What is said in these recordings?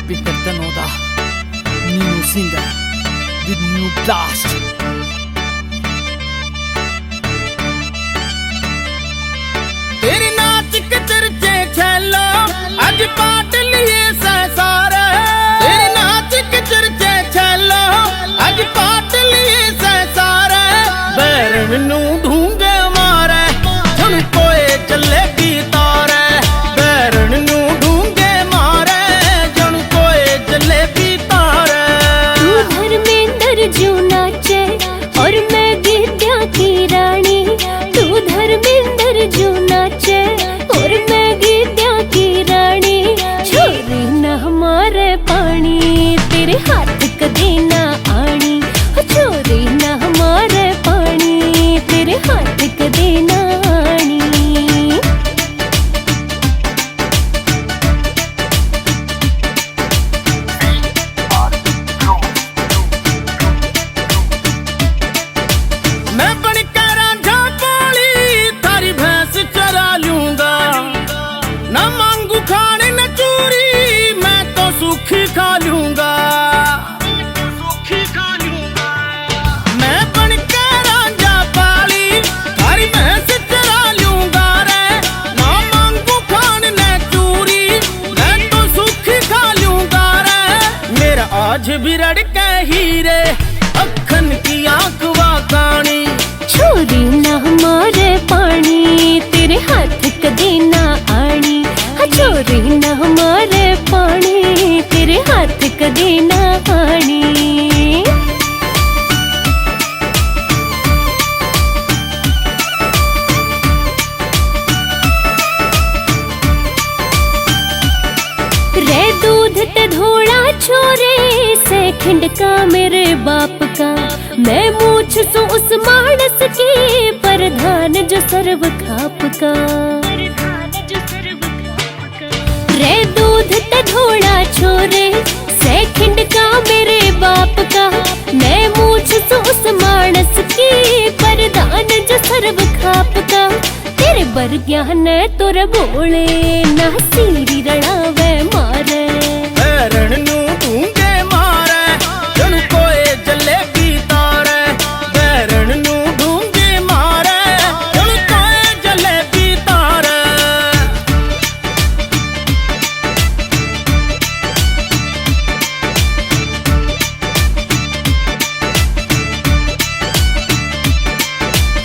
Peter Tanoda, Nino Singer with New Blast. तेरे नाच के चर्चे छैलो आज पाट लिए सारे, तेरे नाच के चर्चे छैलो आज पाट लिए सारे, बैरन नू ढूंगे मारे जुन कोए चलेगी तारे, बैरन नू ढूंगे मारे जुन कोए चलेगी तारे। तू धर्मेंद्र जो नाचे और मैं गिद्या की रानी, तू धर्मेंद्र जो नाचे और मैं गिद्या की रानी, छोरी ना हमारे पानी तेरे हाथ कदे ना आनी, छोरी ना हमारे पानी तेरे हाथ कदे ना आनी। मैं बनकर रांझा पाली थारी भैंस चरा लूंगा, न मांगू खाने न चूरी मैं तो सूखी खा लूंगा, मैं बनकर रांझा पाली थारी भैंस चरा लूंगा रे, न मांगू खाने न चूरी मैं तो सूखी खा लूंगा रे। मेरा आज भी रड़के हीरे अखन की आंख वाकानी, छोरी ना हमारे पानी तेरे हाथ कदे ना आनी, छोरी ना हमारे पानी तेरे हाथ कदे ना आनी। रे दूध ते धोड़ा छोरे से खिंडका मेरे बाप का, मैं मूछ सो उस मानस की प्रधान जो सर्व खाप का, रे दूध ते धोड़ा छोरे से खिंडका मेरे बाप का, मैं मूछ सो उस मानस की प्रधान जो सर्व खाप का, तेरे बर ज्ञान तोरे बोले ना सीरी रड़ावे मारे, बैरन नू ढूंगे मारे जुन कोए जलेबी तारे, बैरन नू ढूंगे मारे जुन कोए जलेबी तारे।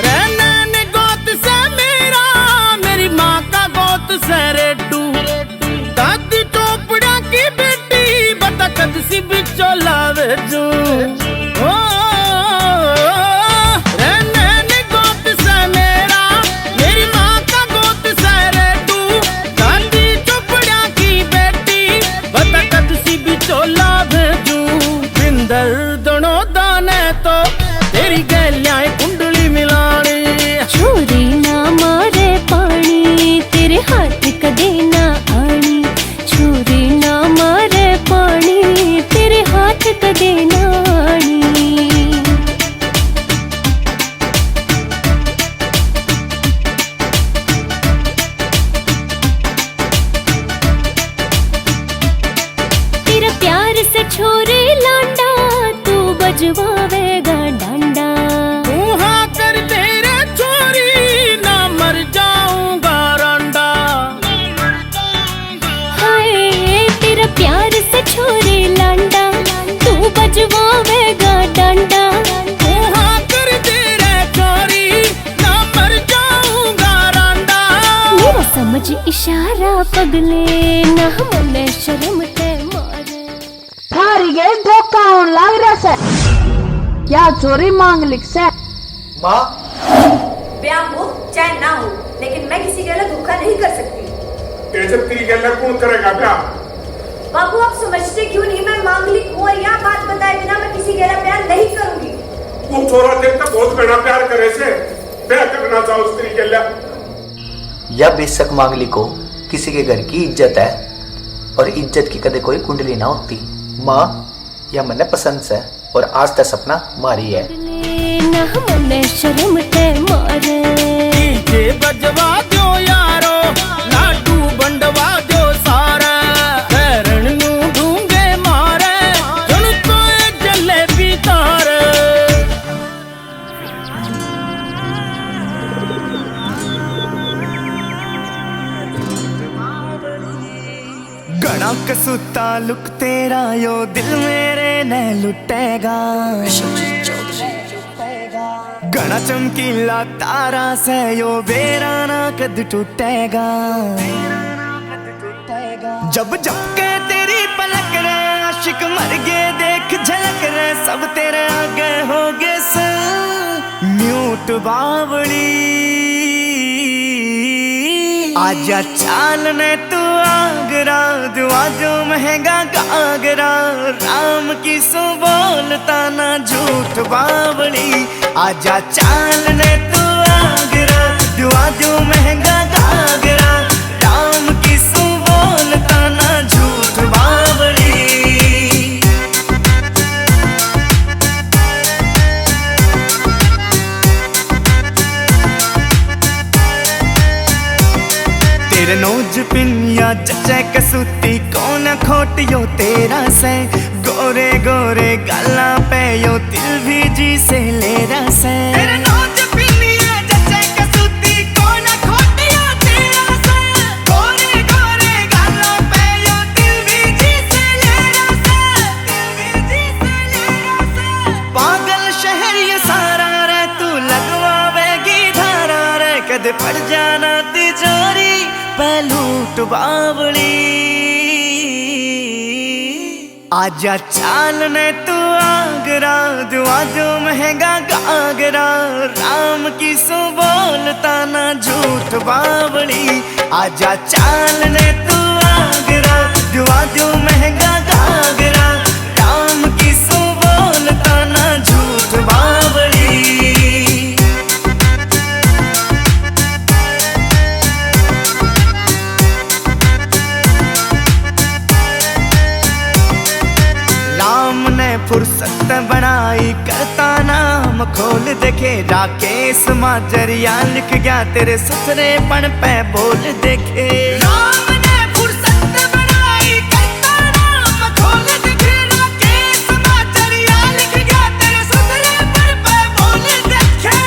रहना ने गोत से मेरा मेरी माँ का गोत से रेडू, दादी चोपड़ा की बेटी बता कद सी बिचो लावे जू, ओ रहना ने गोत से मेरा मेरी माँ का गोत से रेडू, दादी चोपड़ा की बेटी बता कद सी बिचो लावे जू। बिंदर दोनों दाने तो तेरी गलियां कुंडली मिलानी, छोरी ना मारे पानी तेरे हाथ कदे ना आनी, छोरी ना मारे पानी तेरे हाथ कदे ना आनी। तेरा प्यार से छोरे लांडा तू बजवावेगा डांडा, तू हाँ कर तेरे छोरी ना मर जाऊंगा रंडा, हाय तेरा प्यार से छोरे लांडा तू बजवावेगा डांडा, तू हाँ कर तेरे छोरी ना मर जाऊंगा रंडा। मेरा समझ इशारा पगले ना मने शर्म ते मारे। थारी गे धोखा होने लग रहा से, क्या चोरी मांग लिख से? माँ ब्याह हो चाहे ना हो, लेकिन मैं किसी के लिए धोखा नहीं कर सकती। जब तेरी गल कौन करेगा ब्याह? बाबू आप समझते क्यों नहीं, मैं मांगलिक हूँ और यह बात बताए बिना मैं किसी के लिए प्यार नहीं करूंगी। तू छोरा देख तो बहुत बड़ा प्यार करे से ब्याह करना चाहो उस तेरी गल। या बेशक मांगली को किसी के घर की इज्जत है और इज्जत की कदे कोई कुंडली ना होती। माँ यह मने पसंद से और आज तक सपना मारी है। ना मने शर्म ते मारे। डीजे बजवा दो यारो, लाडू बंडवा दो सारा, बैरन नू ढूंगे घना कसूता लुक तेरा यो दिल मेरे ने लुटेगा। घना चमकीला तारा से यो बेरा ना कद टूटेगा। जब झपके तेरी पलक रे आशिक मर गए देख झलक रे सब तेरे आगे हो गए म्यूट बावड़ी। आजा चालने तू आगरा दुआ जो महंगा गागरा राम की सो बोलता ना झूठ बावड़ी। आजा चालने तू आगरा दुआ जो महंगा गागरा राम की सो बोलता ना झूठ बावड़ी। तेरे नोज पिनिया जचे कसूती कौन खोटियो तेरा से गोरे गोरे गाला पे यो तिल भी जी से ले रसे। तेरे नोज पिनिया जचे कसूती कौन खोटियो तेरा से गोरे गोरे गाला पे यो तिल भी जी से ले रसे। तिल भी जी से ले रसे। पागल शहर ये सारा रे तू लगवावेगी धारा रे कद पड़ जाना तिजोरी लूट बावड़ी। आजा चालने तू आगरा दुआ जो महंगा गागरा राम की सो बोलता ना झूठ बावड़ी। आजा चालने तू आगरा दुआ जो महंगा गागरा राम की सो बोलता ना झूठ बावड़ी। फुर्सत बनाई करता नाम खोल देखे राकेश माजरिया लिख गया तेरे सुथरेपन पे बोल देखे। राम ने फुर्सत बनाई करता नाम खोल देखे राकेश माजरिया लिख गया तेरे सुथरेपन पे बोल देखे।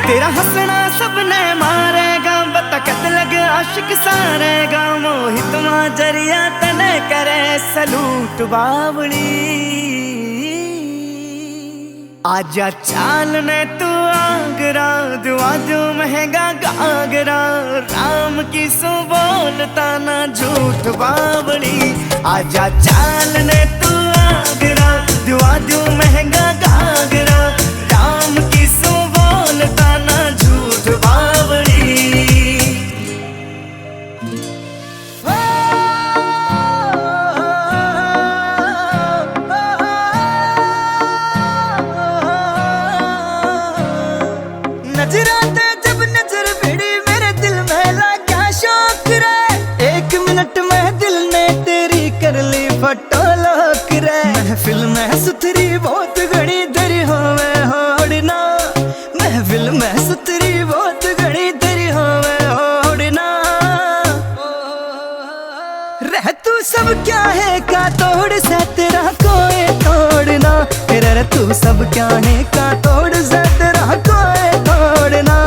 तेरा हंसना सबने मारेगा बता कद लगे आशिक सारेगा मोहित माजरिया तने करे सलूट बावड़ी। आजा चालने तू आगरा दुआ जो महंगा गागरा राम की सो बोलता ना झूठ बावड़ी। आजा चालने तू आगरा दुआ जो महंगा गागरा राम की सो बोलता ना झूठ बावड़ी। नजराते जब नजर भिड़ी मेरे दिल में लगा शौक रे। एक मिनट में दिल ने तेरी कर ली फोटो लॉक रे। महफिल में सुथरी बहुत घड़ी धरी होवे होड़ना। महफिल में सुथरी बहुत घड़ी धरी होवे होड़ना। रह तू सब क्या है का तोड़ से तेरा कोई तोड़ना। रह तू सब क्या है का तोड़ से तेरा कोई तोड़ना।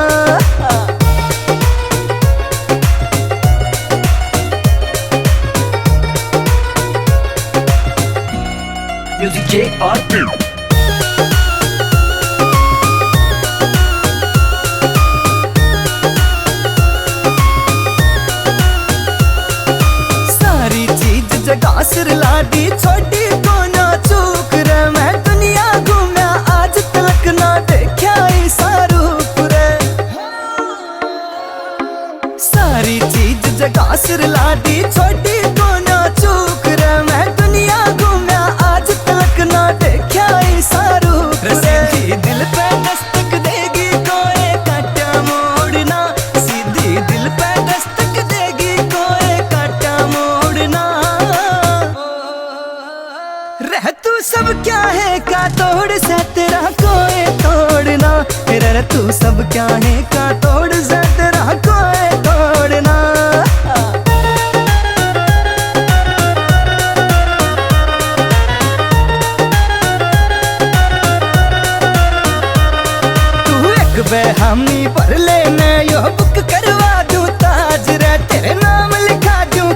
Music J और सारी चीज जगह सिर लाडी छोटी को ना चूक रे। मैं दुनिया घूमया आज तक ना देखा ऐसा रूप रे। सारी चीज जगह सिर लाडी छोटी को ना चूक रे। मैं दुनिया घूमया आज तक ना देखा ऐसा रूप रे। सीधी दिल पे दस्तक देगी कोई काटा मोड़ना। सीधी दिल पे दस्तक देगी कोई काटा मोड़ना। रह तू सब क्या है का तोड़ से तेरा कोई तोड़ना। रह तू सब क्या है का तोड़ से तेरा कोई तोड़ना। बेहमी पर ले मैं यो बुक करवा दूं ताज रे। तेरे नाम लिखा दूं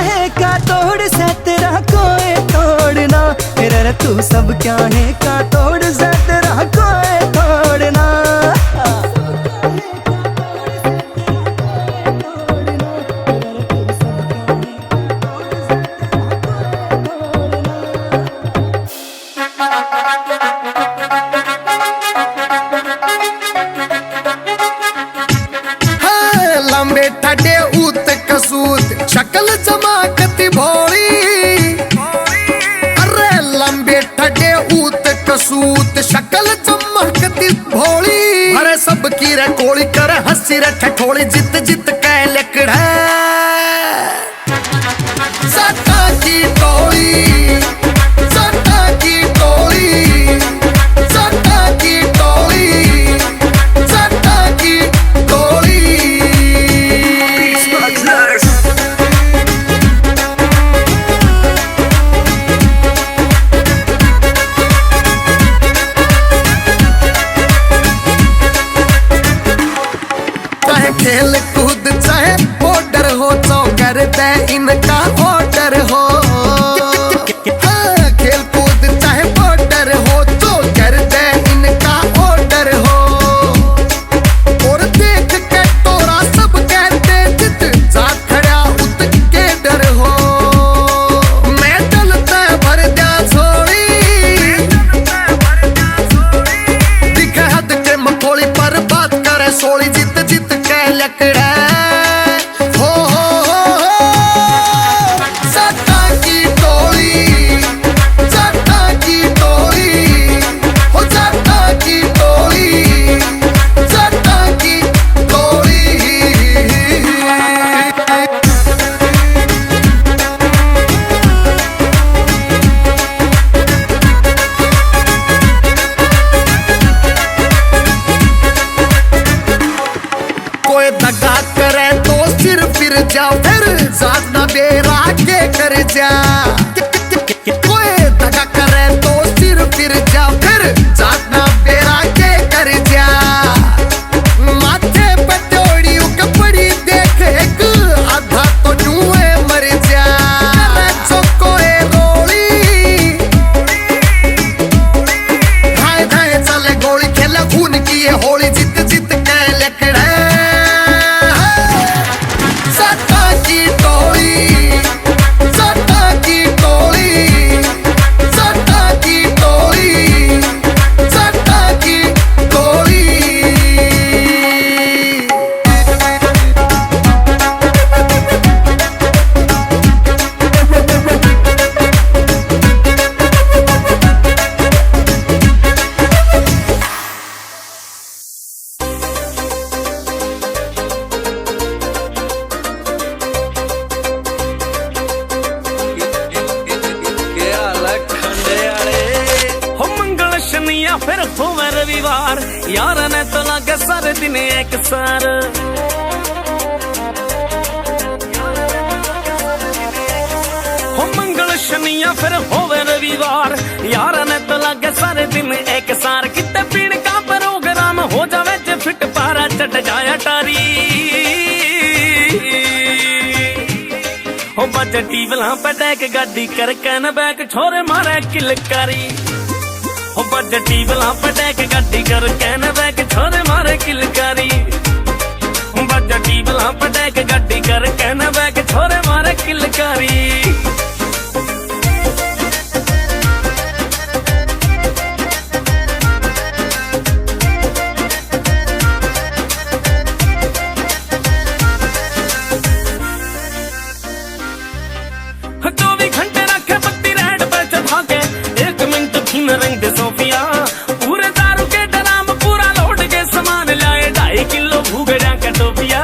है का तोड़ से तेरा कोई तोड़ना, रे तू सब क्या है का तोड़ से तेरा कोई तोड़ना। लंबे ठडे ऊत कसूत शक्ल चमकती भोली, अरे लंबे ठडे ऊत कसूत शक्ल चमकती भोली। अरे सब की रे कोली कर हंसी रे ठठोली, जित जित कै लकड़ा सटा की टोली, सटा की टोली, सटा की टोली, सटा की टोली। चाहे खेल कूद चाहे ऑर्डर हो, तो करते इनका ऑर्डर हो। हाँ, खेल कूद चाहे ऑर्डर हो, तो करते इनका ऑर्डर हो। और देख के तोरा सब कहते जित जा खड़ा उत के डर हो। मैं डलता भर दिया छोड़ी, दिखे हद के मखोली पर बात करे सोली, जित जित के लकड़ा हो। सटा की टोली, सटा की टोली, हो सटा की टोली, सटा की टोली। कोई दगा करे तो सिर फिर जाओ, फिर साधना बेरा के कर जा। कोई दगा करे तो सिर फिर जाओ, फिर साधना बेरा के कर जा। माथे पे तोड़ी कपड़ी देख एक आधा तो जुए मर जा। कोई रोली धाए धाए चले गोली, खेला खून की ये होली, जित जित के लकड़ा सटा की टोली, सटा की टोली, सटा की टोली, सटा की टोली। हो मंगल शनिया फिर होवे रविवार, यार ने तो लागे सारे दिन एक सार। हो मंगल शनिया फिर होवे रविवार, यार ने तो लागे सारे दिन एक सार। कितने पीण का प्रोग्राम हो जावे जे फिट पारा चढ़ जाया टारी। हो बजे टीवला पे टैक गाड़ी कर कैन बैक छोरे मारे किलकारी। हो बजे टीवला पे टैक गाड़ी कर कैन बैक छोरे मारे किलकारी। बजे टीवला पे टैक गाड़ी कर कैन बैक छोरे मारे किलकारी। रंग सोफिया पूरे दारू के ड्राम पूरा लोड के सामान लाए 2.5 किलो भूगड़ा का टोपिया।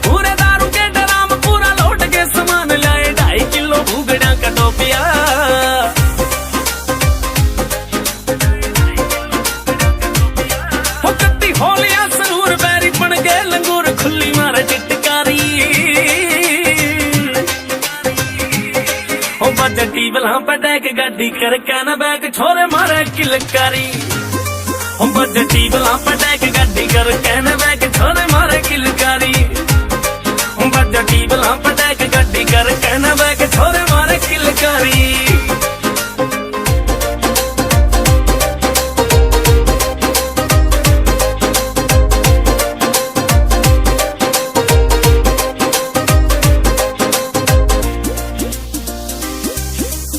पूरे दारू के ड्राम पूरा लोड के सामान लाए 2.5 किलो भूगड़ा का टोपिया। हो कत्ती होलिया सरूर बैरी बन गए लंगूर खुली मारे चिटकारी। हो बजे टीवला पे टैक गाड़ी कर कैन बैक छोरे मारे किलकारी। हो बजे टीवला पे टैक गाड़ी कर कैन बैक छोरे मारे किलकारी। हो बजे टीवला पे टैक गाड़ी कर कहना बैग छोरे मारे किलकारी।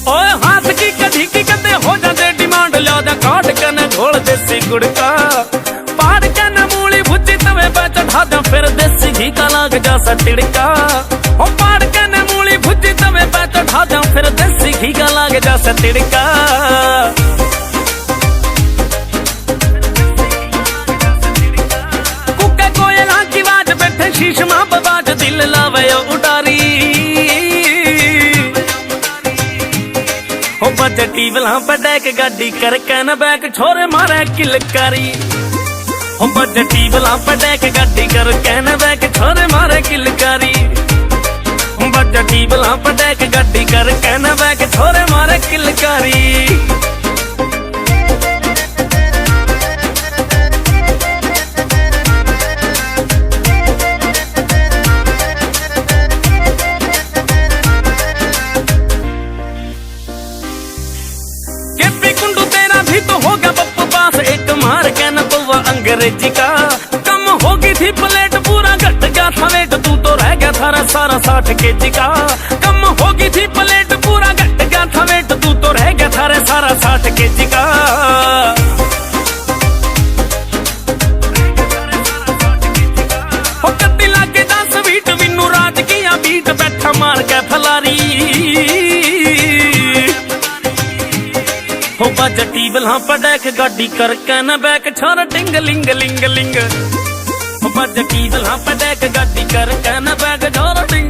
ओए हाथ की कधी की कदे हो जाते डिमांड ल्यादा काट कने घोल देसी गुड़का पाड़ कने मूली भुजी तवे पे चढ़ा दो फिर देसी घी का लाग जा तिड़का। ओ पाड़ कने मूली भुजी तवे पे चढ़ा दो फिर देसी घी का लाग जा तिड़का। कुके कोयला की आवाज बैठे शीशमा बबाज दिल लावे उडारी। हो बजे टीवला पे डेक गाड़ी कर कहना बैग छोरे मारे किलकारी। हो बजे टीवला पे डेक गाड़ी कर कहना बैग छोरे मारे किलकारी। बजे टीवला पे डेक गाड़ी कर कहना बैग छोरे मारे किलकारी। मार के न पौवा अंग्रेजी का कम होगी थी प्लेट पूरा घट गया था वेट तू तो रह गया थारा सारा 60 kg का। कम होगी थी प्लेट पूरा घट गया था वेट तू तो रह गया थारा सारा 60 kg का। हो कत्ती लागे 10 बीट विनू राज किया बीट बैठा मार के फलारी। हो बज टीवला पे डेक गाड़ी कर कहना बैग छोरा टिंग लिंग लिंग लिंग। हो बज टीवला पे डेक गाड़ी कर कहना बैग छोरा टिंग